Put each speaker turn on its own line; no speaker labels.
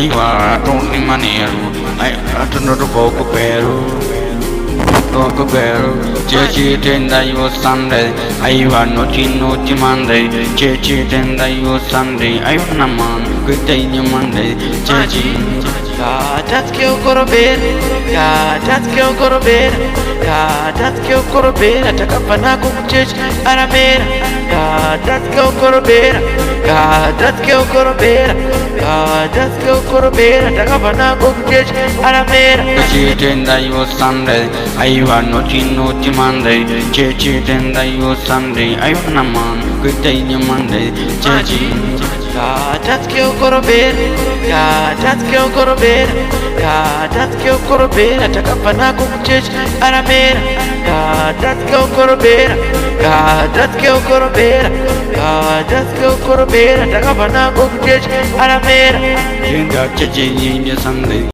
Aiwa don't manero I don't know the Bocopero Bocopero Chechi tenda you Sunday Aiwa no Monday Chechi tenda you Sunday I want a man good day in Monday Chechi
that's kill Corobin that's kill Corobin that's kill Corobin at a Capanaco church Aramera that's kill Corobin that's kill Corobin that's kill Corobin at a Capanaco church Aramera
Chechi tenda you Sunday Aiwa no Monday Chechi tenda you Sunday I want a man good day in Monday Chechi
that's kill Corobin that's kill Corobin that's kill Corobin at a Capanaco church Aramera that's kill Corobin that's kill Corobin that's kill Corobin at a Capanaco church Aramera
Chechi in Sunday